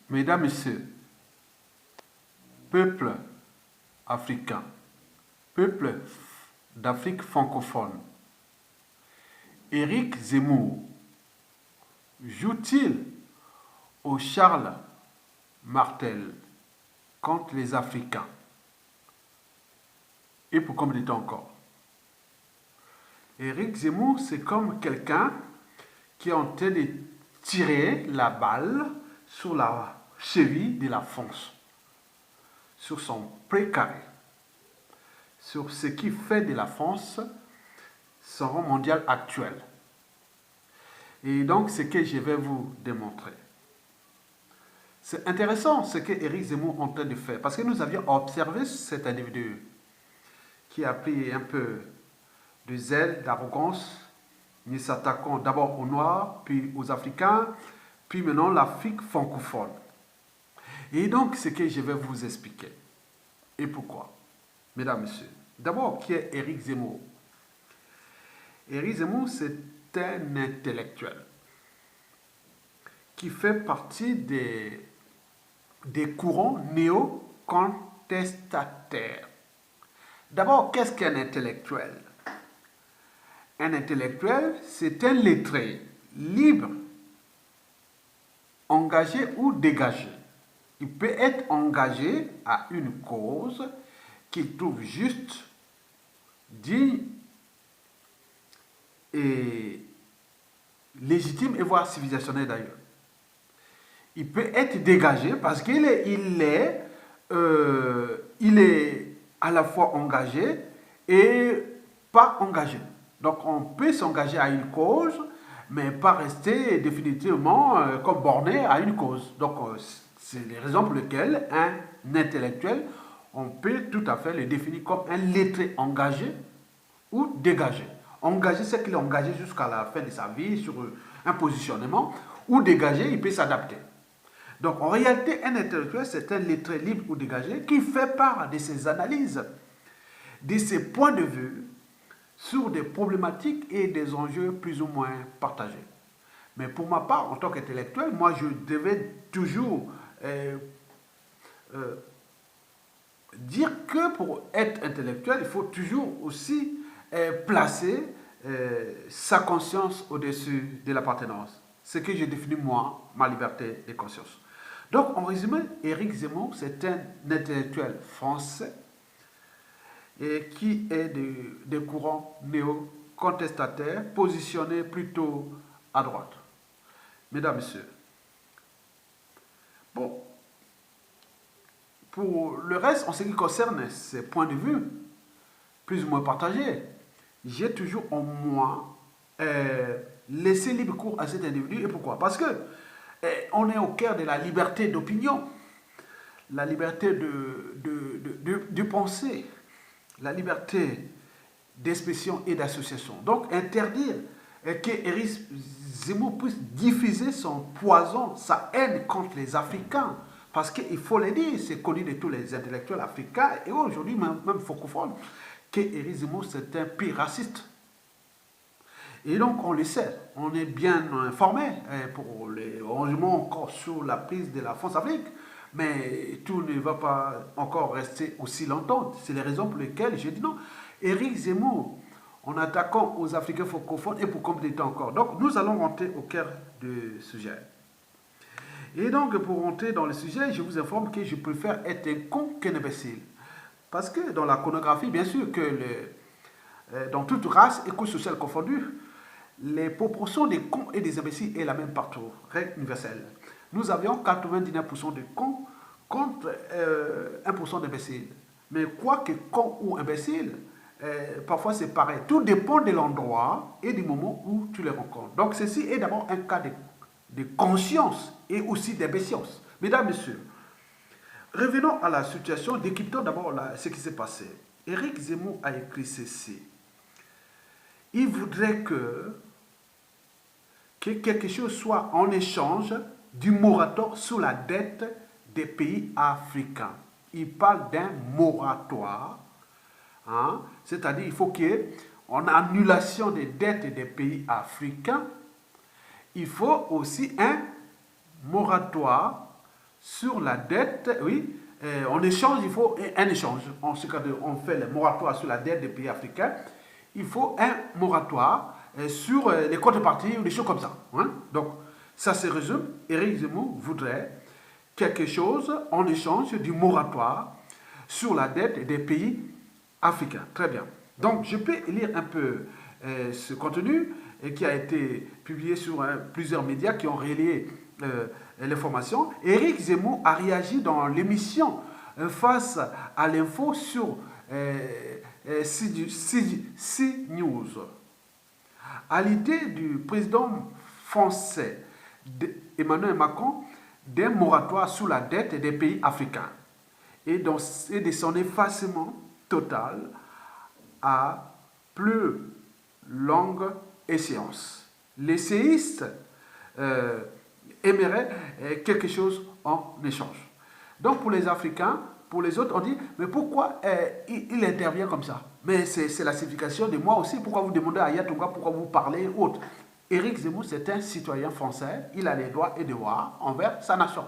Mesdames, Messieurs, peuple africain, peuple d'Afrique francophone, Éric Zemmour joue-t-il au Charles Martel contre les Africains? Et pour combien de temps encore? Éric Zemmour, c'est comme quelqu'un qui est en train de tirer la balle sur la cheville de la France, sur son précaré, sur ce qui fait de la France son rang mondial actuel. Et donc, ce que je vais vous démontrer. C'est intéressant ce que Éric Zemmour est en train de faire, parce que nous avions observé cet individu qui a pris un peu de zèle, d'arrogance, nous s'attaquons d'abord aux Noirs, puis aux Africains, puis maintenant l'Afrique francophone. Et donc, ce que je vais vous expliquer. Et pourquoi? Mesdames, Messieurs, d'abord, qui est Éric Zemmour? Éric Zemmour, c'est un intellectuel qui fait partie des courants néo-contestataires. D'abord, qu'est-ce qu'un intellectuel? Un intellectuel, c'est un lettré libre, engagé ou dégagé. Il peut être engagé à une cause qu'il trouve juste, digne et légitime et voire civilisationnelle d'ailleurs. Il peut être dégagé parce qu'il est à la fois engagé et pas engagé. Donc on peut s'engager à une cause, mais pas rester définitivement comme borné à une cause. Donc c'est les raisons pour lesquelles un intellectuel, on peut tout à fait le définir comme un lettré engagé ou dégagé. Engagé, c'est qu'il est engagé jusqu'à la fin de sa vie sur un positionnement, ou dégagé, il peut s'adapter. Donc en réalité, un intellectuel, c'est un lettré libre ou dégagé qui fait part de ses analyses, de ses points de vue sur des problématiques et des enjeux plus ou moins partagés. Mais pour ma part, en tant qu'intellectuel, moi je devais toujours dire que pour être intellectuel, il faut toujours aussi placer sa conscience au-dessus de l'appartenance. Ce que je définis moi, ma liberté de conscience. Donc, en résumé, Éric Zemmour, c'est un intellectuel français et qui est des courants néo-contestataires, positionnés plutôt à droite. Mesdames, Messieurs, bon, pour le reste, en ce qui concerne ces points de vue, plus ou moins partagés, j'ai toujours en moi laissé libre cours à cet individu. Et pourquoi? Parce que on est au cœur de la liberté d'opinion, la liberté de penser, la liberté d'expression et d'association. Donc interdire qu'Éric Zemmour puisse diffuser son poison, sa haine contre les Africains, parce qu'il faut le dire, c'est connu de tous les intellectuels africains, et aujourd'hui même francophones, qu'Éric Zemmour c'est un pire raciste. Et donc on le sait, on est bien informé pour les rangements encore sur la prise de la France-Afrique, mais tout ne va pas encore rester aussi longtemps. C'est les raisons pour lesquelles j'ai dit non. Éric Zemmour, en attaquant aux Africains francophones, et pour combien de temps encore? Donc nous allons rentrer au cœur du sujet. Et donc pour rentrer dans le sujet, je vous informe que je préfère être un con qu'un imbécile. Parce que dans la conographie, bien sûr que dans toute race et couche sociale confondue, les proportions des cons et des imbéciles est la même partout, règle universelle. Nous avions 99% de cons contre 1% d'imbéciles. Mais quoi que con ou imbécile, parfois c'est pareil. Tout dépend de l'endroit et du moment où tu les rencontres. Donc ceci est d'abord un cas de conscience et aussi d'imbécience. Mesdames, Messieurs, revenons à la situation, décryptons d'abord ce qui s'est passé. Éric Zemmour a écrit ceci. Il voudrait que quelque chose soit en échange du moratoire sur la dette des pays africains. Il parle d'un moratoire, hein? C'est-à-dire il faut qu'en annulation des dettes des pays africains, il faut aussi un moratoire sur la dette, oui, en échange, il faut un échange. En ce cas, on fait le moratoire sur la dette des pays africains. Il faut un moratoire sur les contreparties ou des choses comme ça. Hein. Donc, ça se résume. Éric Zemmour voudrait quelque chose en échange du moratoire sur la dette des pays africains. Très bien. Donc, je peux lire un peu ce contenu qui a été publié sur plusieurs médias qui ont relayé l'information. Éric Zemmour a réagi dans l'émission face à l'info sur CNews. À l'idée du président français Emmanuel Macron d'un moratoire sur la dette des pays africains et de son effacement total à plus longue échéance. Les séistes aimeraient quelque chose en échange. Donc pour les Africains, pour les autres, on dit, mais pourquoi il intervient comme ça? Mais c'est la signification de moi aussi, pourquoi vous demandez à Yatunga, pourquoi vous parlez, autre. Éric Zemmour, c'est un citoyen français, il a les droits et devoirs envers sa nation.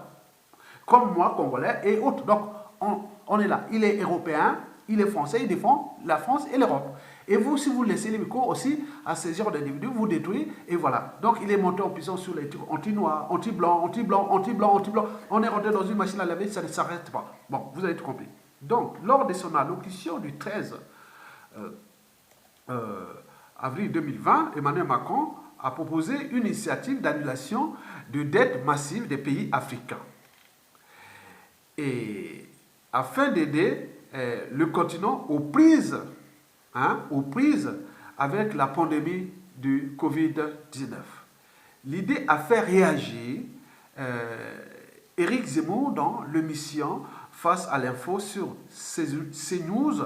Comme moi, Congolais et autres. Donc, on est là. Il est européen, il est français, il défend la France et l'Europe. Et vous, si vous laissez les micros aussi à ces genres d'individus, vous détruisez, et voilà. Donc, il est monté en puissance sur les trucs anti-noirs, anti-blancs, anti-blancs, anti-blancs, anti-blancs. On est rentré dans une machine à laver, ça ne s'arrête pas. Bon, vous avez tout compris. Donc, lors de son allocution du 13 avril 2020, Emmanuel Macron a proposé une initiative d'annulation de dettes massives des pays africains. Et afin d'aider le continent aux prises avec la pandémie du Covid-19. L'idée a fait réagir Éric Zemmour dans l'émission Face à l'info sur CNews,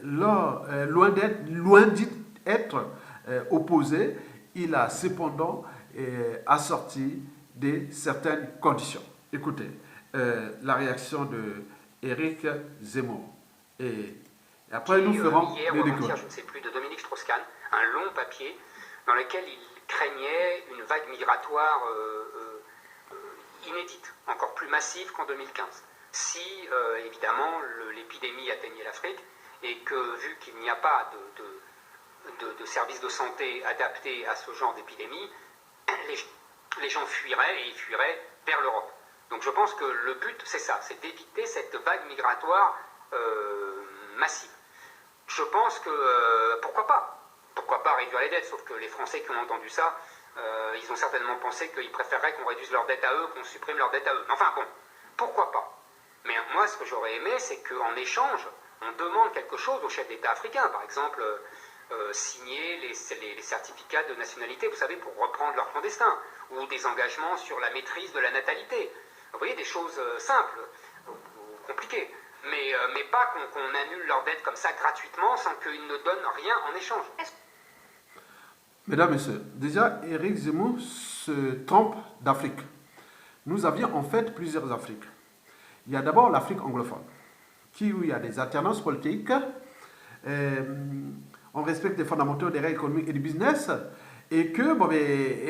loin d'être opposé, il a cependant assorti de certaines conditions. Écoutez, la réaction de Éric Zemmour. Et après, nous ferons hier, ou avant-hier, je ne sais plus, de Dominique Strauss-Kahn, un long papier dans lequel il craignait une vague migratoire inédite, encore plus massive qu'en 2015. Si, évidemment, l'épidémie atteignait l'Afrique et que, vu qu'il n'y a pas de services de santé adaptés à ce genre d'épidémie, les gens fuiraient et ils fuiraient vers l'Europe. Donc je pense que le but, c'est ça, c'est d'éviter cette vague migratoire massive. Je pense que, pourquoi pas réduire les dettes, sauf que les Français qui ont entendu ça, ils ont certainement pensé qu'ils préféreraient qu'on réduise leurs dettes à eux, qu'on supprime leurs dettes à eux. Enfin bon, pourquoi pas? Mais moi, ce que j'aurais aimé, c'est qu'en échange, on demande quelque chose aux chefs d'État africains, par exemple, signer les certificats de nationalité, vous savez, pour reprendre leurs clandestins, ou des engagements sur la maîtrise de la natalité. Vous voyez, des choses simples, ou compliquées, mais pas qu'on annule leurs dettes comme ça gratuitement, sans qu'ils ne donnent rien en échange. Mesdames, Messieurs, déjà, Éric Zemmour se trompe d'Afrique. Nous avions en fait plusieurs Afriques. Il y a d'abord l'Afrique anglophone, où il y a des alternances politiques, on respecte les fondamentaux des règles économiques et du business, et que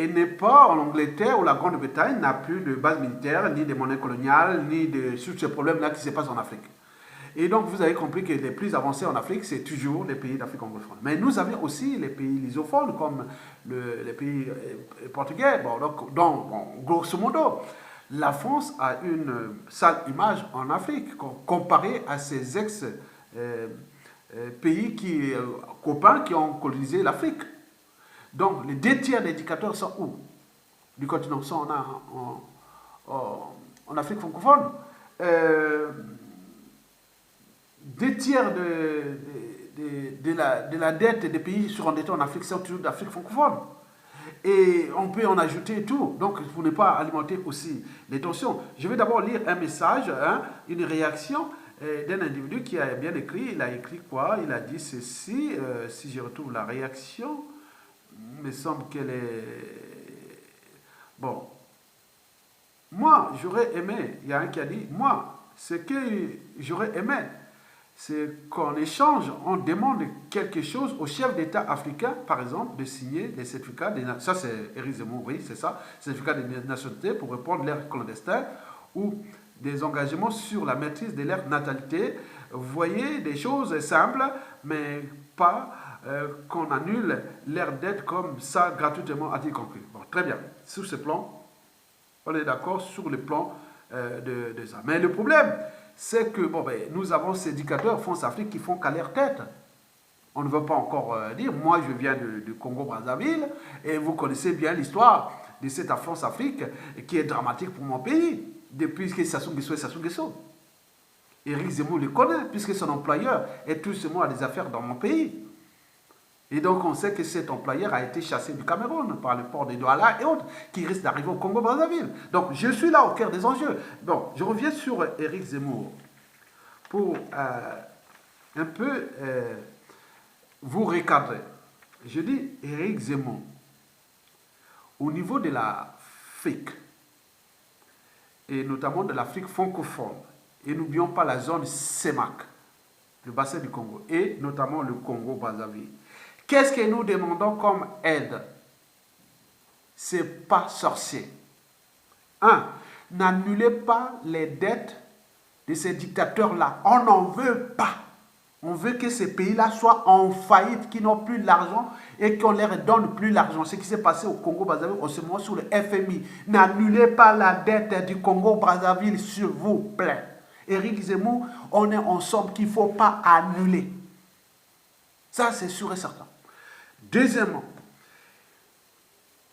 elle n'est pas en Angleterre où la Grande-Bretagne n'a plus de base militaire, ni de monnaie coloniale, ni de tous ces problèmes-là qui se passent en Afrique. Et donc, vous avez compris que les plus avancés en Afrique, c'est toujours les pays d'Afrique anglophone. Mais nous avions aussi les pays lusophones, comme les pays portugais. Donc, grosso modo, la France a une sale image en Afrique, comparée à ses ex-pays copains qui ont colonisé l'Afrique. Donc, les 2/3 des indicateurs sont où? Du continent, sont en Afrique francophone. 2/3 de la dette des pays surendettés en Afrique sont toujours d'Afrique francophone. Et on peut en ajouter tout. Donc, pour ne pas alimenter aussi les tensions. Je vais d'abord lire un message, une réaction d'un individu qui a bien écrit. Il a écrit quoi? Il a dit ceci. Si je retrouve la réaction, il me semble qu'elle est... Bon. Moi, j'aurais aimé, il y a un qui a dit, moi, ce que j'aurais aimé, c'est qu'en échange, on demande quelque chose aux chefs d'État africains, par exemple, de signer des certificats, ça c'est Éric Zemmour, oui, c'est ça, certificats de nationalité pour répondre leurs clandestins, ou des engagements sur la maîtrise de leur natalité. Vous voyez, des choses simples, mais pas qu'on annule leur dette comme ça gratuitement à titre conclu. Bon, très bien. Sur ce plan, on est d'accord sur le plan de ça. Mais le problème, c'est que bon, nous avons ces éducateurs France-Afrique qui font qu'à leur tête. On ne veut pas encore dire, moi je viens du Congo-Brazzaville, et vous connaissez bien l'histoire de cette France-Afrique qui est dramatique pour mon pays, depuis que Sassou Nguesso est Sassou Nguesso. Éric Zemmour le connaît, puisque son employeur est tout simplement à des affaires dans mon pays. Et donc on sait que cet employeur a été chassé du Cameroun par le port de Douala et autres, qui risque d'arriver au Congo-Brazzaville. Donc je suis là au cœur des enjeux. Bon, je reviens sur Éric Zemmour pour un peu vous recadrer. Je dis Éric Zemmour, au niveau de l'Afrique, et notamment de l'Afrique francophone, et n'oublions pas la zone CEMAC, le bassin du Congo, et notamment le Congo-Brazzaville. Qu'est-ce que nous demandons comme aide? C'est pas sorcier. 1. N'annulez pas les dettes de ces dictateurs-là. On n'en veut pas. On veut que ces pays-là soient en faillite, qu'ils n'ont plus l'argent et qu'on leur donne plus l'argent. Ce qui s'est passé au Congo-Brazzaville en ce moment sur le FMI. N'annulez pas la dette du Congo-Brazzaville, s'il vous plaît. Éric Zemmour, on est ensemble qu'il ne faut pas annuler. Ça, c'est sûr et certain. Deuxièmement,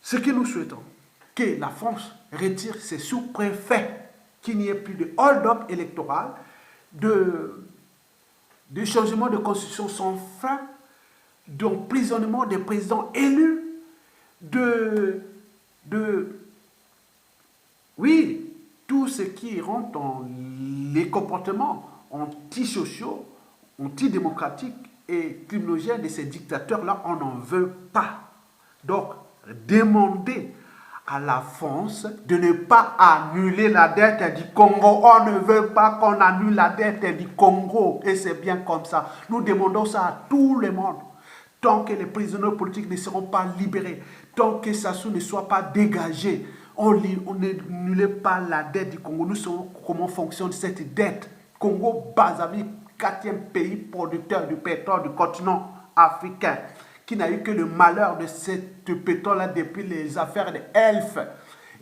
ce que nous souhaitons, que la France retire ses sous-préfets, qu'il n'y ait plus de hold-up électoral, de changement de constitution sans fin, d'emprisonnement des présidents élus, oui, tout ce qui rentre dans les comportements antisociaux, antidémocratiques et criminogènes de ces dictateurs-là, on n'en veut pas. Donc, demandez à la France de ne pas annuler la dette du Congo. On ne veut pas qu'on annule la dette du Congo. Et c'est bien comme ça. Nous demandons ça à tout le monde. Tant que les prisonniers politiques ne seront pas libérés, tant que Sassou ne soit pas dégagé, on n'annule pas la dette du Congo. Nous savons comment fonctionne cette dette. Congo-Brazzaville, 4e pays producteur du pétrole du continent africain, qui n'a eu que le malheur de cette pétrole-là depuis les affaires de Elf.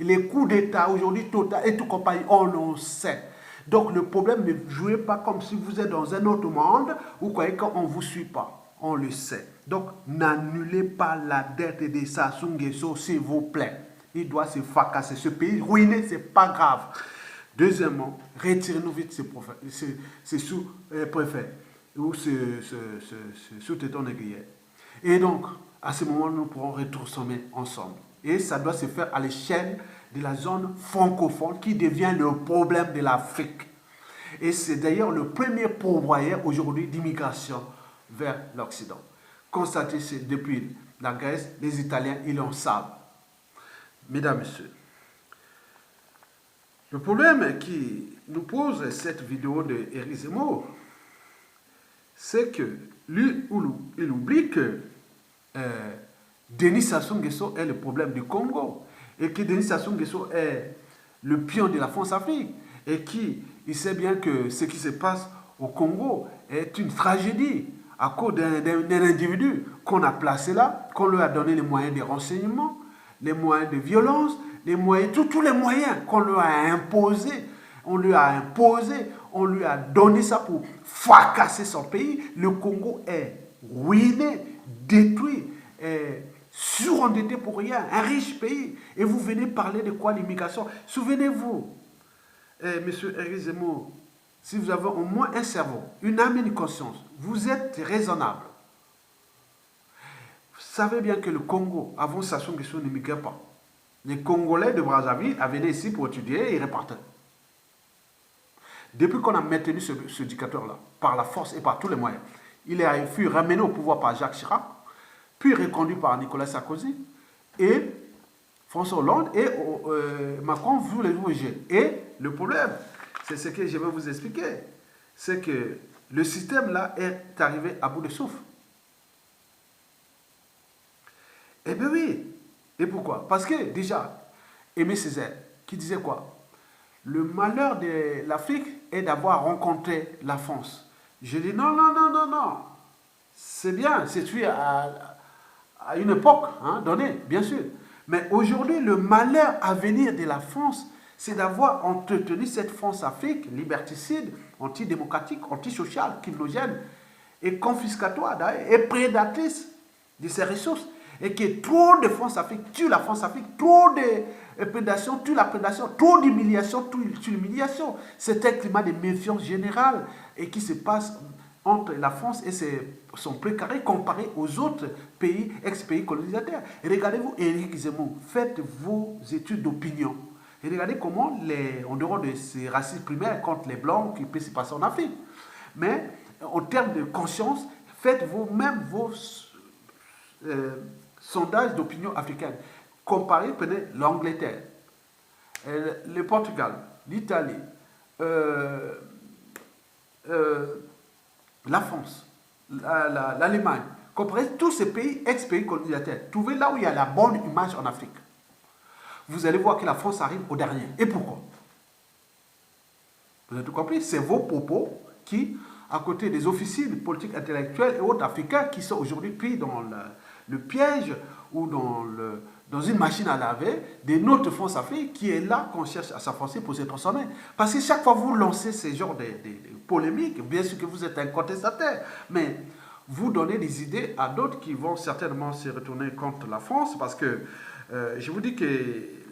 Les coups d'État, aujourd'hui, Total et tout compagnie, on le sait. Donc le problème, ne jouez pas comme si vous êtes dans un autre monde, ou croyez qu'on ne vous suit pas. On le sait. Donc n'annulez pas la dette de Sassou Nguesso, s'il vous plaît. Il doit se fracasser. Ce pays ruiné, ce n'est pas grave. Deuxièmement, retirez-nous vite ces sous-préfets ou ce sous-téton négrier. Et donc, à ce moment, nous pourrons retourner ensemble. Et ça doit se faire à l'échelle de la zone francophone qui devient le problème de l'Afrique. Et c'est d'ailleurs le premier pourvoyeur aujourd'hui d'immigration vers l'Occident. Constatez depuis la Grèce, les Italiens, ils en savent. Mesdames, Messieurs, le problème qui nous pose cette vidéo de Éric Zemmour, c'est que lui, il oublie que Denis Sassou Nguesso est le problème du Congo et que Denis Sassou Nguesso est le pion de la France-Afrique et qu'il sait bien que ce qui se passe au Congo est une tragédie à cause d'un individu qu'on a placé là, qu'on lui a donné les moyens de renseignement, les moyens de violence, les moyens, tous les moyens qu'on lui a imposés. On lui a imposé, on lui a donné ça pour fracasser son pays. Le Congo est ruiné, détruit, surendetté pour rien, un riche pays. Et vous venez parler de quoi l'immigration? Souvenez-vous, monsieur Éric Zemmour, si vous avez au moins un cerveau, une âme et une conscience, vous êtes raisonnable. Vous savez bien que le Congo, avant Sassou Nguesso, n'immigrait pas. Les Congolais de Brazzaville venaient ici pour étudier et ils repartaient. Depuis qu'on a maintenu ce dictateur-là, par la force et par tous les moyens, il fut ramené au pouvoir par Jacques Chirac, puis reconduit par Nicolas Sarkozy, et François Hollande, et Macron voulait le juger. Et le problème, c'est ce que je vais vous expliquer, c'est que le système-là est arrivé à bout de souffle. Eh bien oui. Et pourquoi? Parce que déjà, Aimé Césaire, qui disait quoi? le malheur de l'Afrique est d'avoir rencontré la France. Je dis non, non, non, non, non. C'est bien, c'est tué à une époque donnée, bien sûr. Mais aujourd'hui, le malheur à venir de la France, c'est d'avoir entretenu cette France-Afrique liberticide, antidémocratique, antisociale, criminogène et confiscatoire et prédatrice de ses ressources. Et que trop de France-Afrique tue la France-Afrique, trop de prédation tue la prédation, trop d'humiliation tue l'humiliation. C'est un climat de méfiance générale et qui se passe entre la France et son précaré comparé aux autres pays, ex-pays colonisateurs. Et regardez-vous, Éric Zemmour, faites vos études d'opinion. Et regardez comment, en dehors de ces racistes primaires contre les Blancs qui peut se passer en Afrique. Mais en termes de conscience, faites vous-même vos sondages d'opinion africaine. Comparez, prenez l'Angleterre, le Portugal, l'Italie, la France, l'Allemagne. Comparez tous ces pays, ex-pays colonisateurs. Trouvez là où il y a la bonne image en Afrique. Vous allez voir que la France arrive au dernier. Et pourquoi? Vous avez tout compris? C'est vos propos qui, à côté des officines politiques intellectuelles et autres africains qui sont aujourd'hui pris dans le piège ou dans une machine à laver de notre France-Afrique qui est là qu'on cherche à s'enfoncer pour se transformer. Parce que chaque fois que vous lancez ce genre de polémiques, bien sûr que vous êtes un contestataire, mais vous donnez des idées à d'autres qui vont certainement se retourner contre la France parce que je vous dis que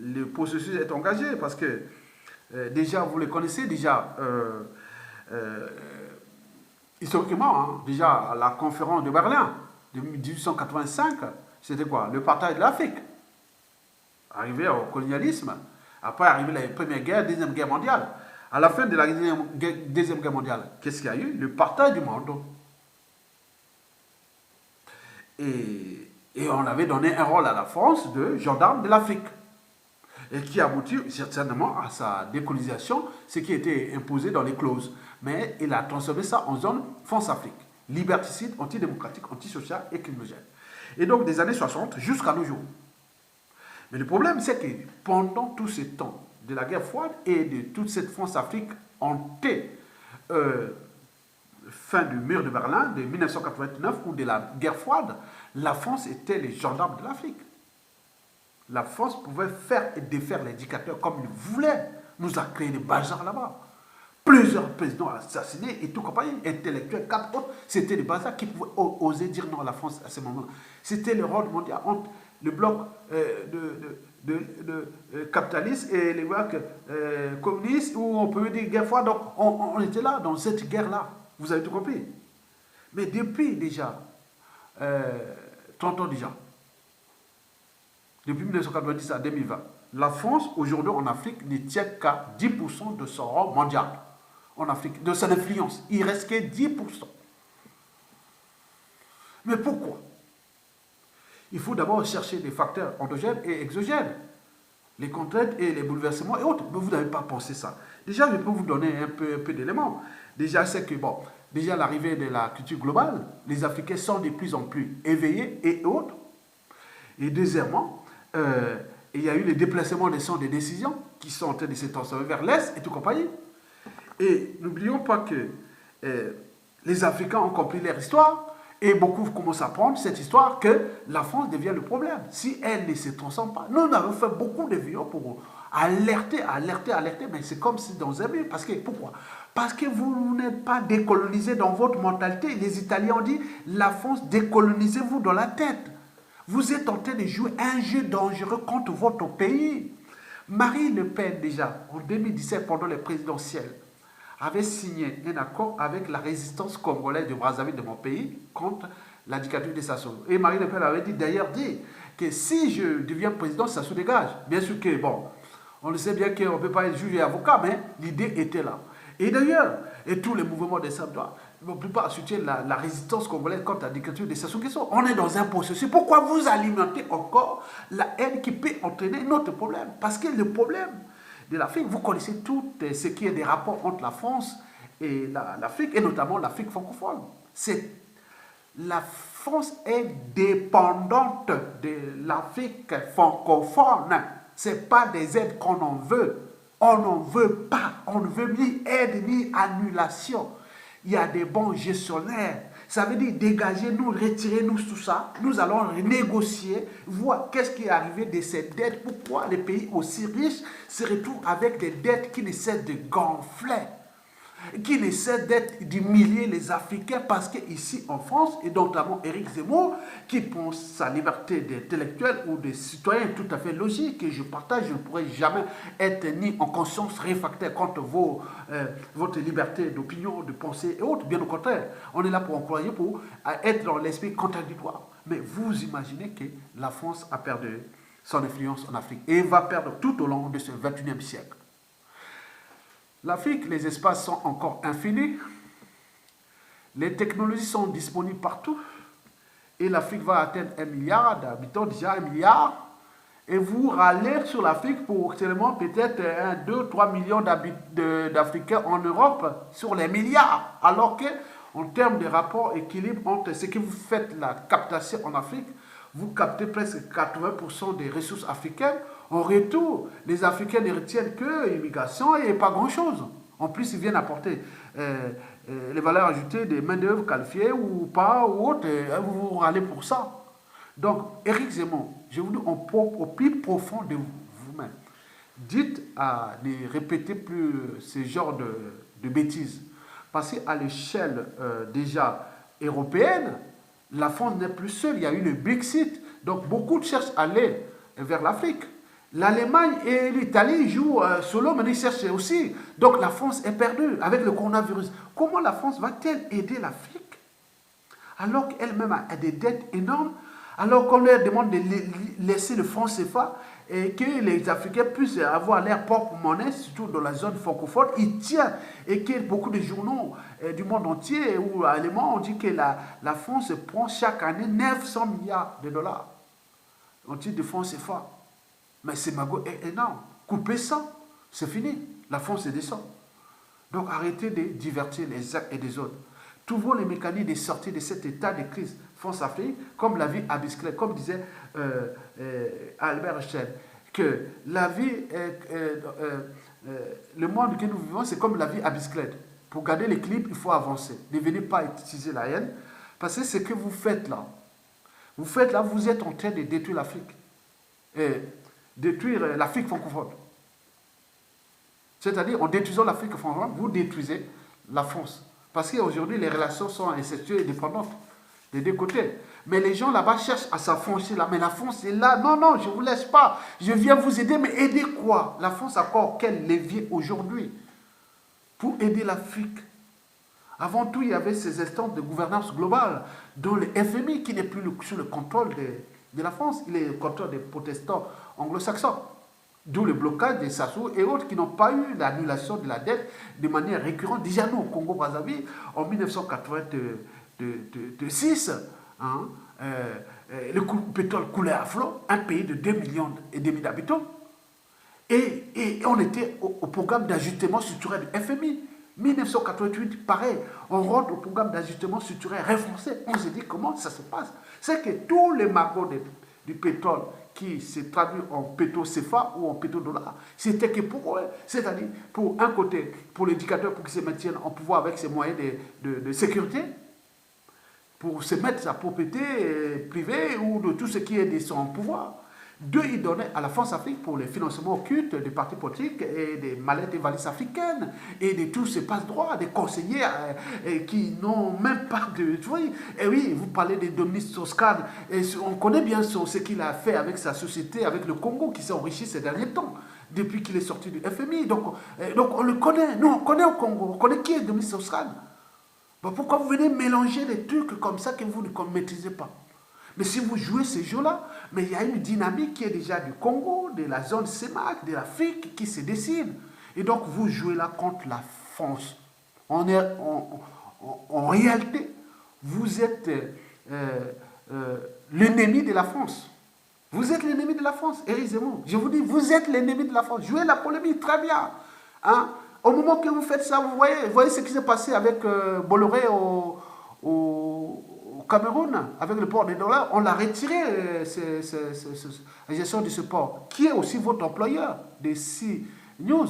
le processus est engagé parce que déjà, vous le connaissez déjà historiquement, déjà à la conférence de Berlin de 1885, c'était quoi? Le partage de l'Afrique. Arrivé au colonialisme, après arrivé la Première Guerre, Deuxième Guerre mondiale. À la fin de la Deuxième Guerre mondiale, qu'est-ce qu'il y a eu? Le partage du monde. Et on avait donné un rôle à la France de gendarme de l'Afrique. Et qui aboutit certainement à sa décolonisation, ce qui était imposé dans les clauses. Mais il a transformé ça en zone France-Afrique, liberticide, antidémocratique, antisociale et criminogène. Et donc des années 60 jusqu'à nos jours. Mais le problème, c'est que pendant tout ce temps de la guerre froide et de toute cette France-Afrique hantée, fin du mur de Berlin de 1989 ou de la guerre froide, la France était les gendarmes de l'Afrique. La France pouvait faire et défaire les dictateurs comme il voulait. Nous a créé des bazars là-bas. Plusieurs présidents assassinés et tout compagnie, intellectuels, 4 autres, c'était des bazars qui pouvaient oser dire non à la France à ce moment-là. C'était le rôle mondial entre le bloc capitaliste et les blocs communistes, où on peut dire guerre froide. Donc on était là, dans cette guerre-là. Vous avez tout compris. Mais depuis déjà 30 ans déjà, depuis 1990 à 2020, la France, aujourd'hui en Afrique, ne tient qu'à 10% de son rang mondial. En Afrique, de son influence. Il reste que 10%. Mais pourquoi? Il faut d'abord chercher des facteurs endogènes et exogènes. Les contraintes et les bouleversements et autres. Mais vous n'avez pas pensé ça. Déjà, je peux vous donner un peu d'éléments. Déjà, c'est que, bon, déjà l'arrivée de la culture globale, les Africains sont de plus en plus éveillés et autres. Et deuxièmement, il y a eu les déplacements des centres de décision qui sont en train de se transformer vers l'Est et tout compagnie. Et n'oublions pas que les Africains ont compris leur histoire et beaucoup commencent à prendre cette histoire que la France devient le problème. Si elle ne se transforme pas, nous avons fait beaucoup de vidéos pour alerter, mais c'est comme si dans un mur. Parce que, pourquoi? Parce que vous n'êtes pas décolonisé dans votre mentalité. Les Italiens ont dit, la France, décolonisez-vous dans la tête. Vous êtes en train de jouer un jeu dangereux contre votre pays. Marine Le Pen, déjà, en 2017, pendant les présidentielles, avait signé un accord avec la résistance congolaise de Brazzaville de mon pays contre la dictature de Sassou. Et Marine Le Pen avait d'ailleurs dit que si je deviens président, Sassou dégage. Bien sûr que, bon, on le sait bien qu'on ne peut pas être juge et avocat, mais l'idée était là. Et d'ailleurs, et tous les mouvements des Sables ne vont plus pas soutiennent la résistance congolaise contre la dictature de Sassou Nguesso. On est dans un processus. Pourquoi vous alimentez encore la haine qui peut entraîner notre problème? Parce que le problème de l'Afrique, vous connaissez tout ce qui est des rapports entre la France et l'Afrique, et notamment l'Afrique francophone. La France est dépendante de l'Afrique francophone. Ce n'est pas des aides qu'on en veut. On n'en veut pas, on ne veut ni aide ni annulation. Il y a des bons gestionnaires. Ça veut dire dégagez-nous, retirez-nous tout ça. Nous allons négocier, voir qu'est-ce qui est arrivé de ces dettes. Pourquoi les pays aussi riches se retrouvent avec des dettes qui ne cessent de gonfler, qui ne cessent d'humilier les Africains, parce qu'ici en France, et notamment Éric Zemmour, qui pense sa liberté d'intellectuel ou de citoyen tout à fait logique, et je partage, je ne pourrai jamais être ni en conscience réfractaire contre votre liberté d'opinion, de pensée et autres. Bien au contraire, on est là pour employer, pour être dans l'esprit contradictoire. Mais vous imaginez que la France a perdu son influence en Afrique et va perdre tout au long de ce 21e siècle. L'Afrique, les espaces sont encore infinis, les technologies sont disponibles partout, et l'Afrique va atteindre 1 milliard d'habitants, déjà 1 milliard, et vous râlez sur l'Afrique pour seulement peut-être 1, 2, 3 millions d'Africains en Europe sur les milliards, alors que en termes de rapport équilibre entre ce que vous faites, la captation en Afrique, vous captez presque 80% des ressources africaines. En retour, les Africains ne retiennent que l'immigration et pas grand-chose. En plus, ils viennent apporter les valeurs ajoutées des main-d'œuvre qualifiées ou pas, ou autres. Vous vous râlez pour ça. Donc, Éric Zemmour, je vous dis au plus profond de vous-même, dites à ne répéter plus ce genre de bêtises. Parce qu'à l'échelle déjà européenne, la France n'est plus seule. Il y a eu le Brexit. Donc, beaucoup cherchent à aller vers l'Afrique. L'Allemagne et l'Italie jouent solo, mais ils cherchent aussi. Donc la France est perdue avec le coronavirus. Comment la France va-t-elle aider l'Afrique alors qu'elle-même a des dettes énormes, alors qu'on leur demande de laisser le franc CFA et que les Africains puissent avoir leur propre monnaie, surtout dans la zone francophone, il tient. Et que beaucoup de journaux du monde entier ou allemands ont dit que la France prend chaque année 900 milliards de dollars en titre de franc CFA. Mais c'est énorme. Coupez ça, c'est fini. La France se descend. Donc arrêtez de divertir les uns et les autres. Trouvons les mécanismes de sortie de cet état de crise France-Afrique, comme la vie à bicyclette, comme disait Albert Einstein, que la vie, le monde que nous vivons, c'est comme la vie à bicyclette. Pour garder l'équilibre, il faut avancer. Ne venez pas utiliser la haine, parce que ce que vous faites là, vous êtes en train de détruire l'Afrique. Détruire l'Afrique francophone. C'est-à-dire, en détruisant l'Afrique francophone, vous détruisez la France. Parce qu'aujourd'hui, les relations sont incestueuses et dépendantes des deux côtés. Mais les gens là-bas cherchent à s'affranchir là. Mais la France est là. Non, non, je ne vous laisse pas. Je viens vous aider, mais aider quoi? La France a encore quel levier aujourd'hui pour aider l'Afrique? Avant tout, il y avait ces instances de gouvernance globale, dont le FMI, qui n'est plus sous le contrôle de la France, il est le contrôle des protestants anglo-saxons. D'où le blocage des Sassou et autres qui n'ont pas eu l'annulation de la dette de manière récurrente. Déjà, nous, au Congo-Brazzaville, en 1986, le pétrole coulait à flot, un pays de 2,5 millions d'habitants. Et on était au programme d'ajustement structurel du FMI. 1988, pareil, on rentre au programme d'ajustement structurel renforcé. On se dit comment ça se passe. C'est que tous les margots du pétrole qui se traduit en pétro-CFA ou en pétro-dollar, c'était que pour eux, c'est-à-dire pour un côté, pour l'éducateur, pour qu'il se maintienne en pouvoir avec ses moyens de sécurité, pour se mettre sa propriété privée ou de tout ce qui est de son pouvoir. Deux, ils donnaient à la France-Afrique pour les financements occultes des partis politiques et des mallettes et valises africaines et de tous ces passe-droits, des conseillers qui n'ont même pas de... Et oui, vous parlez de Dominique Strauss-Kahn, et on connaît bien ce qu'il a fait avec sa société, avec le Congo, qui s'est enrichi ces derniers temps, depuis qu'il est sorti du FMI. Donc on le connaît, nous on connaît au Congo, on connaît qui est Dominique Strauss-Kahn. Bon, pourquoi vous venez mélanger des trucs comme ça que vous ne maîtrisez pas? Mais si vous jouez ces jeux-là, mais il y a une dynamique qui est déjà du Congo, de la zone CEMAC, de l'Afrique qui se dessine. Et donc vous jouez là contre la France. En réalité, vous êtes l'ennemi de la France. Vous êtes l'ennemi de la France, Éric Zemmour. Je vous dis, vous êtes l'ennemi de la France. Jouez la polémique, très bien. Hein? Au moment que vous faites ça, vous voyez ce qui s'est passé avec Bolloré au Cameroun, avec le port des dollars, on l'a retiré, la gestion de ce port, qui est aussi votre employeur de 6 news.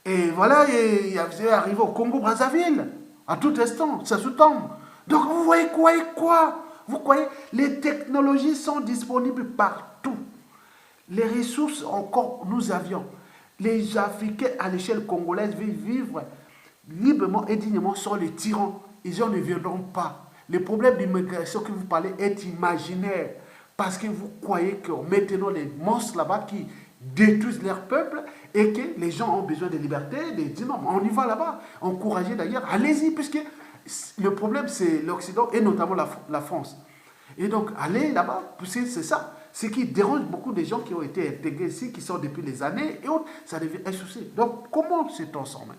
Et voilà, il est arrivé au Congo-Brazzaville, à tout instant, ça se tombe. Donc vous voyez quoi? Vous croyez, les technologies sont disponibles partout. Les ressources encore, nous avions. Les Africains à l'échelle congolaise vivent librement et dignement sans les tyrans. Ils en ne viendront pas. Le problème d'immigration que vous parlez est imaginaire. Parce que vous croyez que maintenant les monstres là-bas qui détruisent leur peuple et que les gens ont besoin de liberté, non, on y va là-bas. Encouragez d'ailleurs, allez-y, puisque le problème c'est l'Occident et notamment la France. Et donc, allez là-bas, c'est ça. Ce qui dérange beaucoup des gens qui ont été intégrés ici, qui sont depuis les années et autres, ça devient un souci. Donc, comment se transformer?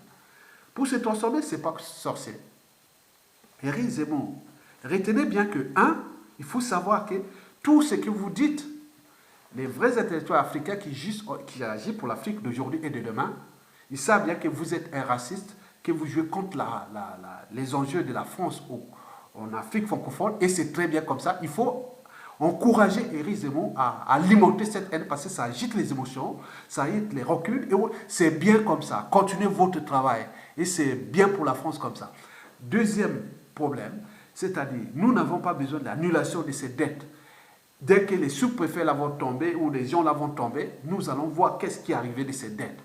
Pour se transformer, ce n'est pas sorcier. Éric Zemmour, retenez bien que, il faut savoir que tout ce que vous dites, les vrais intellectuels africains qui agissent pour l'Afrique d'aujourd'hui et de demain, ils savent bien que vous êtes un raciste, que vous jouez contre les enjeux de la France en Afrique francophone, et c'est très bien comme ça. Il faut encourager Éric Zemmour à alimenter cette haine parce que ça agite les émotions, ça agite les reculs, et c'est bien comme ça. Continuez votre travail, et c'est bien pour la France comme ça. Deuxième problème, c'est-à-dire, nous n'avons pas besoin de l'annulation de ces dettes. Dès que les sous-préfets l'avont tombé ou les gens l'avont tombé, nous allons voir qu'est-ce qui est arrivé de ces dettes.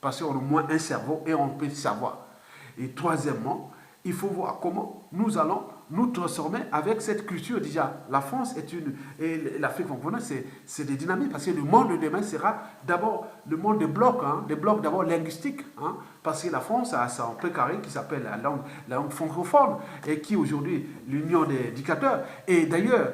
Parce qu'on a au moins un cerveau et on peut savoir. Et troisièmement, il faut voir comment nous allons nous transformer avec cette culture. Déjà, la France et l'Afrique francophone, c'est des dynamiques, parce que le monde de demain sera d'abord le monde des blocs d'abord linguistiques, parce que la France a son précaré qui s'appelle la langue francophone, et qui aujourd'hui l'union des dictateurs. Et d'ailleurs,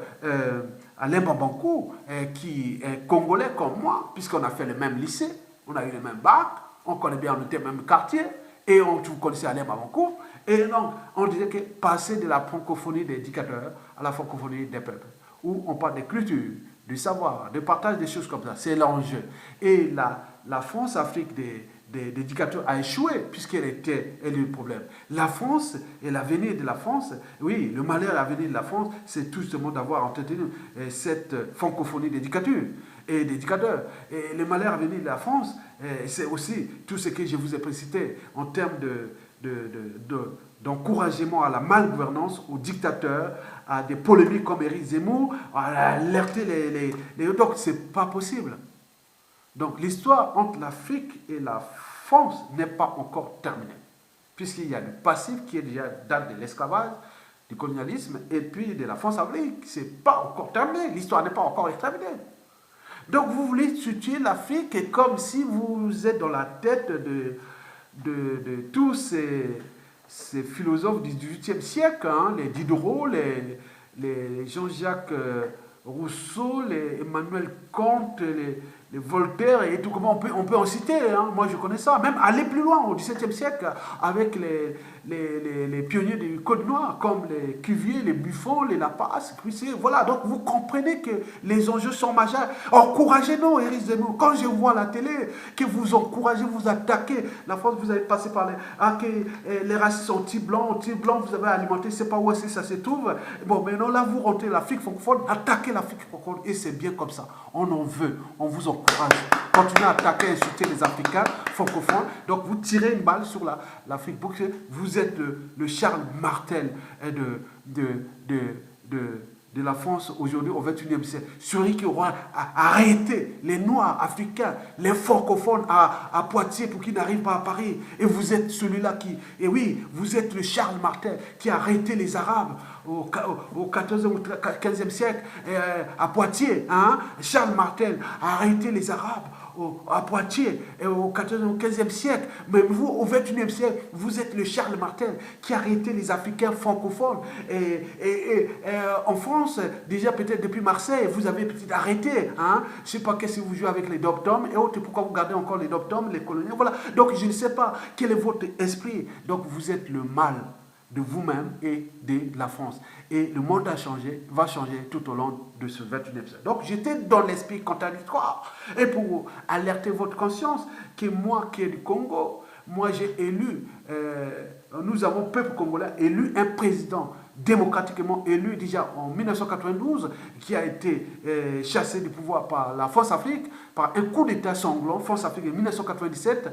Alain Bambankou, qui est congolais comme moi, puisqu'on a fait le même lycée, on a eu le même bac, on connaît bien, on était au même quartier, et vous connaissez Alain Bambankou. Et donc, on disait que passer de la francophonie des dictateurs à la francophonie des peuples, où on parle de culture, du savoir, de partage des choses comme ça, c'est l'enjeu. Et la France-Afrique des dictateurs a échoué, puisqu'elle était le problème. La France et l'avenir de la France, oui, le malheur et l'avenir de la France, c'est tout simplement d'avoir entretenu cette francophonie des dictatures et des dictateurs. Et le malheur à venir de la France, c'est aussi tout ce que je vous ai précité en termes d'encouragement à la malgouvernance, aux dictateurs, à des polémiques comme Éric Zemmour, à alerter les donc c'est pas possible. Donc l'histoire entre l'Afrique et la France n'est pas encore terminée, puisqu'il y a le passif qui est déjà date de l'esclavage, du colonialisme, et puis de la France-Afrique, c'est pas encore terminé, l'histoire n'est pas encore terminée. Donc vous voulez situer l'Afrique comme si vous êtes dans la tête de tous ces philosophes du XVIIIe siècle, les Diderot, les Jean-Jacques Rousseau, les Emmanuel Kant, les Voltaire et tout, comment on peut en citer, moi je connais ça, même aller plus loin au XVIIe siècle avec les pionniers du Code Noir comme les Cuvier, les Buffon, les Laplace, voilà, donc vous comprenez que les enjeux sont majeurs. Encouragez-nous, Éric Zemmour, quand je vois à la télé que vous encouragez, vous attaquez la France, vous avez passé par que les racistes sont anti-blancs, vous avez alimenté, je ne sais pas où est-ce que ça se trouve, bon, maintenant là vous rentrez l'Afrique francophone, attaquez l'Afrique francophone, et c'est bien comme ça, on en veut, on vous encourage. Continuez à attaquer et insulter les Africains francophones. Donc vous tirez une balle sur l'Afrique. Parce que vous êtes le Charles Martel de la France aujourd'hui au XXIe siècle. Celui qui aura arrêté les Noirs africains, les francophones à Poitiers pour qu'ils n'arrivent pas à Paris. Et vous êtes celui-là et oui, vous êtes le Charles Martel qui a arrêté les Arabes au 14e ou 15e siècle à Poitiers. Charles Martel a arrêté les Arabes à Poitiers au 14e ou 15e siècle. Mais vous, au 21e siècle, vous êtes le Charles Martel qui a arrêté les Africains francophones. Et en France, déjà peut-être depuis Marseille, vous avez peut-être arrêté. Je ne sais pas qu'est-ce que vous jouez avec les dom-toms et autres, pourquoi vous gardez encore les dom-toms, les coloniaux. Voilà. Donc je ne sais pas quel est votre esprit. Donc vous êtes le mal de vous-même et de la France. Et le monde va changer tout au long de ce 21e siècle. Donc j'étais dans l'esprit contradictoire. Et pour alerter votre conscience, que moi qui est du Congo, moi j'ai élu, nous avons, peuple congolais, élu un président démocratiquement élu déjà en 1992, qui a été chassé du pouvoir par la France-Afrique, par un coup d'État sanglant, France Afrique en 1997,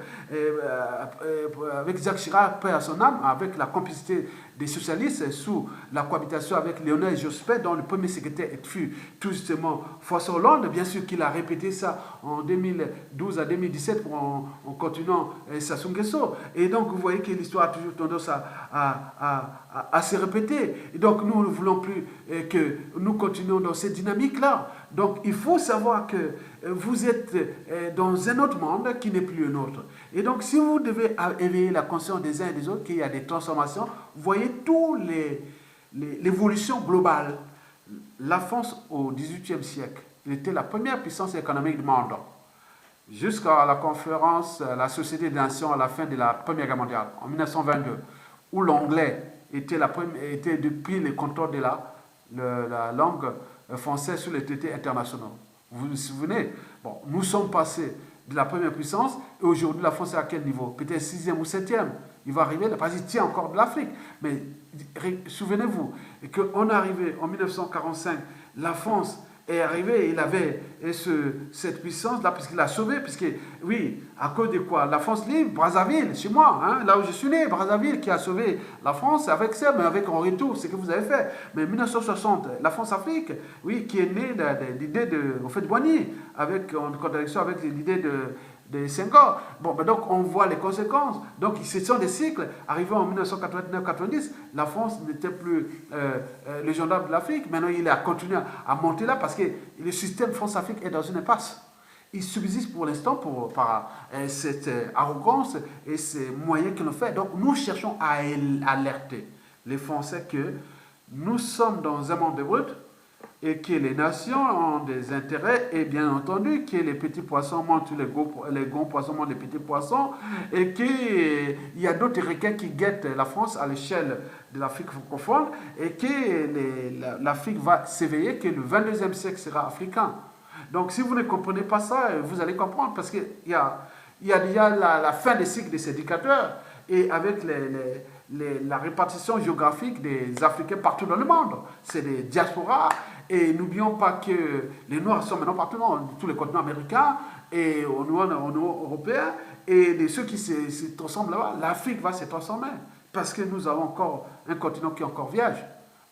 avec Jacques Chirac, paix à son âme, avec la complicité des socialistes sous la cohabitation avec Lionel Jospin, dont le premier secrétaire fut tout justement François Hollande. Bien sûr qu'il a répété ça en 2012 à 2017 en continuant Sassou Nguesso. Et donc vous voyez que l'histoire a toujours tendance à se répéter. Et donc nous ne voulons plus que nous continuions dans cette dynamique-là. Donc il faut savoir que vous êtes dans un autre monde qui n'est plus le nôtre. Et donc si vous devez éveiller la conscience des uns et des autres qu'il y a des transformations, vous voyez toute l'évolution globale. La France au XVIIIe siècle, elle était la première puissance économique du monde. Jusqu'à la conférence La Société des Nations à la fin de la Première Guerre mondiale, en 1922, où l'anglais était depuis le contrôle de la langue française sur les traités internationaux. Vous vous souvenez? Bon, nous sommes passés de la première puissance et aujourd'hui la France est à quel niveau? Peut-être 6e ou 7e. Il va arriver, parce qu'il tient encore de l'Afrique. Mais souvenez-vous qu'on est arrivé en 1945, la France est arrivée, il avait cette puissance-là, puisqu'il l'a sauvé, puisque, oui, à cause de quoi? La France libre, Brazzaville, chez moi, hein, là où je suis né, Brazzaville, qui a sauvé la France avec ça, mais avec en retour, ce que vous avez fait. Mais 1960, la France-Afrique, oui, qui est née de l'idée de Houphouët-Boigny, en contradiction avec l'idée de Senghor. Bon, ben donc on voit les conséquences. Donc ce sont des cycles. Arrivé en 1989-90, la France n'était plus le gendarme de l'Afrique. Maintenant, il a continué à monter là parce que le système France-Afrique est dans une impasse. Il subsiste pour l'instant par cette arrogance et ces moyens que l'on fait. Donc nous cherchons à alerter les Français que nous sommes dans un monde de brut et que les nations ont des intérêts, et bien entendu que les petits poissons mangent les gros poissons mangent les petits poissons, et qu'il y a d'autres requins qui guettent la France à l'échelle de l'Afrique francophone, et que l'Afrique va s'éveiller, que le 22e siècle sera africain. Donc si vous ne comprenez pas ça, vous allez comprendre, parce qu'il y a déjà la fin des cycles des éducateurs, et avec la répartition géographique des Africains partout dans le monde. C'est des diasporas. Et n'oublions pas que les Noirs sont maintenant partout dans tous les continents américains et au niveau européen. Et de ceux qui se transforment là-bas, l'Afrique va se transformer. Parce que nous avons encore un continent qui est encore vierge.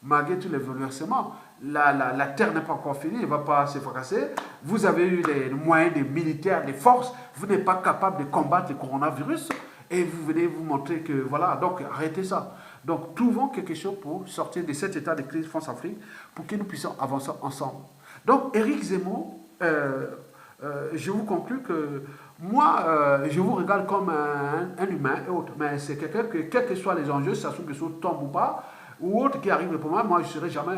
Malgré tous les bouleversements, la Terre n'est pas encore finie, elle ne va pas se fracasser. Vous avez eu les moyens des militaires, des forces. Vous n'êtes pas capable de combattre le coronavirus. Et vous venez vous montrer que voilà, donc arrêtez ça. Donc trouvons quelque chose pour sortir de cet état de crise France-Afrique pour que nous puissions avancer ensemble. Donc Éric Zemmour, je vous conclus que moi, je vous regarde comme un humain et autre, mais c'est quelqu'un que, quels que soient les enjeux, ça se trouve que ça tombe ou pas, ou autre qui arrive pour moi, je ne serai jamais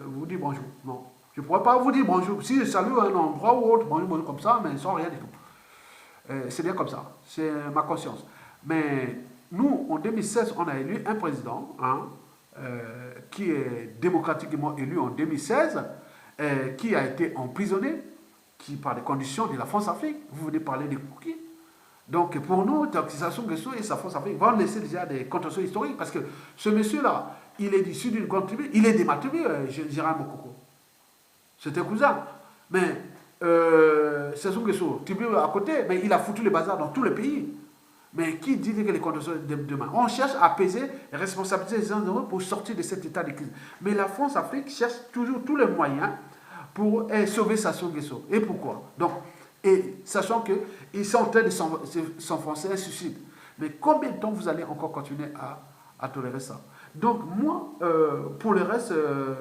vous dire bonjour. Non, je ne pourrais pas vous dire bonjour. Si je salue un endroit ou autre, bonjour comme ça, mais sans rien du tout. C'est bien comme ça, c'est ma conscience. Mais nous, en 2016, on a élu un président qui est démocratiquement élu en 2016, qui a été emprisonné, qui par les conditions de la France-Afrique, vous venez parler des cookies. Donc pour nous, Sassou Nguesso et sa France-Afrique vont laisser déjà des contentieux historiques, parce que ce monsieur-là, il est issu d'une grande tribu, il est de ma tribu, Gérard Mokoko. C'est un cousin. Mais Sassou Nguesso, tribu à côté, mais il a foutu le bazar dans tout le pays. Mais qui dit que les conditions de demain? On cherche à apaiser et responsabiliser les gens pour sortir de cet état de crise. Mais la France-Afrique cherche toujours tous les moyens pour sauver Sassou Nguesso. Et pourquoi? Donc, et sachant qu'ils sont en train de s'enfoncer un suicide. Mais combien de temps vous allez encore continuer à tolérer ça? Donc moi, pour le reste,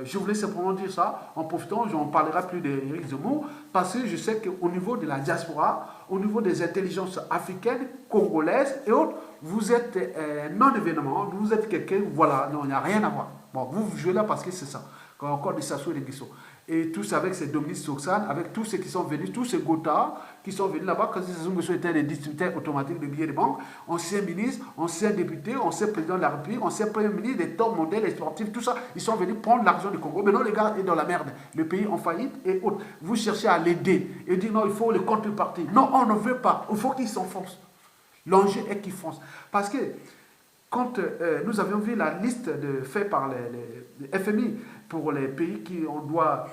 je voulais simplement dire ça. En profitant, j'en parlerai plus d'Éric Zemmour, parce que je sais qu'au niveau de la diaspora, au niveau des intelligences africaines, congolaises et autres, vous êtes non-événement, vous êtes quelqu'un, voilà, non, il n'y a rien à voir. Bon, vous jouez là parce que c'est ça. Encore des Sassou et des Nguesso. Et tous avec ces Dominique Soxane, avec tous ceux qui sont venus, tous ces Gotha qui sont venus là-bas, quand Sassou Nguesso était des distributeurs automatiques de billets de banque, anciens ministres, anciens députés, anciens présidents de la République, anciens premiers ministres, des top modèles, les sportifs, tout ça, ils sont venus prendre l'argent du Congo. Maintenant, les gars est dans la merde. Le pays en faillite et autres. Vous cherchez à l'aider et dire non, il faut le contrepartie. Non, on ne veut pas. Il faut qu'ils s'enfoncent. L'enjeu est qu'ils foncent. Parce que quand nous avions vu la liste faite par les FMI pour les pays qui on doit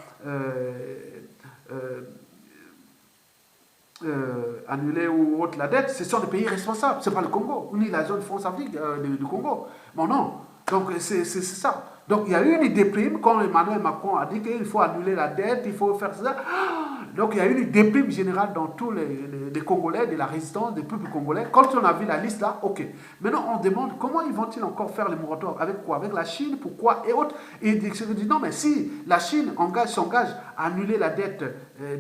annuler ou autre la dette, ce sont des pays responsables. Ce n'est pas le Congo, ni la zone France-Afrique du Congo. Bon, non. Donc, c'est ça. Donc, il y a eu une déprime quand Emmanuel Macron a dit qu'il faut annuler la dette, il faut faire ça. Donc, il y a eu une déprime générale dans tous les Congolais, de la résistance, des peuples congolais. Quand on a vu la liste là, ok. Maintenant, on demande comment ils vont-ils encore faire le moratoire? Avec quoi? Avec la Chine? Pourquoi? Et autres. Et ils disent non, mais si la Chine s'engage à annuler la dette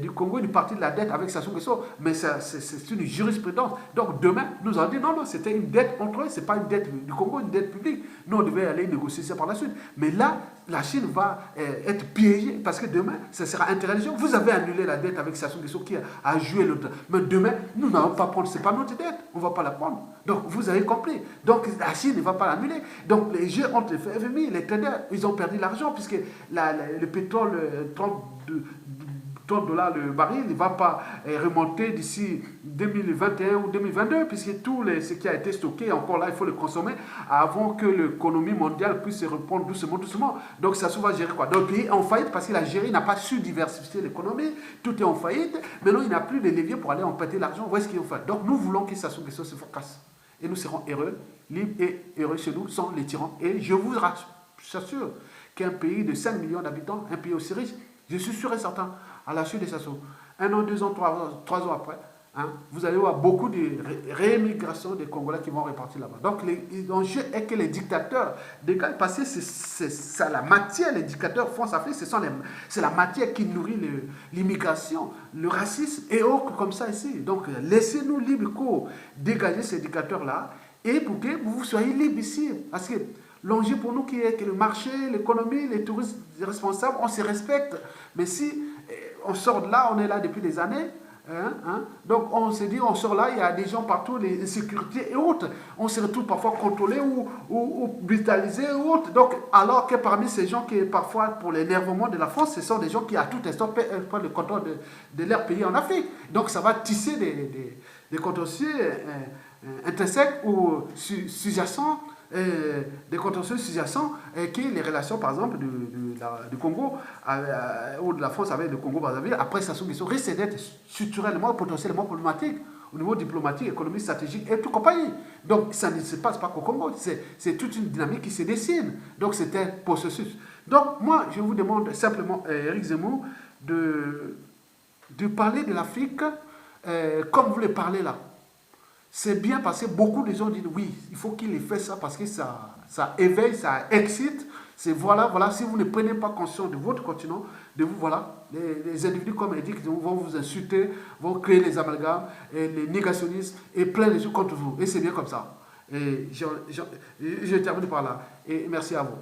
du Congo, une partie de la dette avec Sassou Nguesso, mais c'est une jurisprudence. Donc, demain, nous avons dit non, non, c'était une dette entre eux, ce n'est pas une dette du Congo, une dette publique. Nous, on devait aller négocier ça par la suite. Mais là, la Chine va être piégée parce que demain, ça sera interdit. Vous avez annulé la dette avec Sassou Nguesso qui a joué l'autre. Mais demain, nous n'allons pas prendre, ce n'est pas notre dette, on ne va pas la prendre. Donc, vous avez compris. Donc, la Chine ne va pas l'annuler. Donc, les jeux entre le FMI et les traders, ils ont perdu l'argent puisque le pétrole, 30 $, le baril, ne va pas remonter d'ici 2021 ou 2022, puisque ce qui a été stocké, encore là, il faut le consommer avant que l'économie mondiale puisse se reprendre doucement. Donc, ça se va gérer quoi? Donc, le pays est en faillite parce que l'Algérie n'a pas su diversifier l'économie, tout est en faillite. Maintenant, il n'a plus de levier pour aller emprunter l'argent. Où est-ce qu'ils ont fait? Donc, nous voulons que Sassou Nguesso se casse. Et nous serons heureux, libres et heureux chez nous, sans les tyrans. Et je vous assure qu'un pays de 5 millions d'habitants, un pays aussi riche, je suis sûr et certain, à la suite de Sassou, 1 an, 2 ans, 3 ans après, hein, vous allez voir beaucoup de réémigration des Congolais qui vont repartir là-bas. Donc, l'enjeu est que les dictateurs dégagent, parce que c'est la matière, les dictateurs France-Afrique, c'est la matière qui nourrit l'immigration, le racisme et autres comme ça ici. Donc, laissez-nous libre cours dégager ces dictateurs-là et pour que vous soyez libres ici. Parce que l'enjeu pour nous qui est que le marché, l'économie, les touristes responsables, on se respecte. Mais si on sort de là, on est là depuis des années, donc on se dit, on sort là, il y a des gens partout, les insécurités et autres. On se retrouve parfois contrôlés ou brutalisés ou autres. Donc, alors que parmi ces gens qui, parfois, pour l'énervement de la France, ce sont des gens qui, à tout instant, prennent le contrôle de leur pays en Afrique. Donc, ça va tisser des contentieux intrinsèques ou sous-jacents, des contentieux sous-jacents qui les relations par exemple du Congo ou de la France avec le Congo-Brazzaville après Sassou Nguesso risquent d'être structurellement potentiellement problématiques au niveau diplomatique, économique, stratégique et tout compagnie. Donc ça ne se passe pas qu'au Congo, c'est toute une dynamique qui se dessine. Donc c'est un processus. Donc moi je vous demande simplement, Éric Zemmour, de parler de l'Afrique comme vous le parlez là. C'est bien parce que beaucoup de gens disent oui, il faut qu'il ait fait ça parce que ça éveille, ça excite. C'est voilà, si vous ne prenez pas conscience de votre continent, de vous, voilà, les individus comme Eric vont vous insulter, vont créer les amalgames, et les négationnistes et plein de choses contre vous. Et c'est bien comme ça. Et je termine par là. Et merci à vous.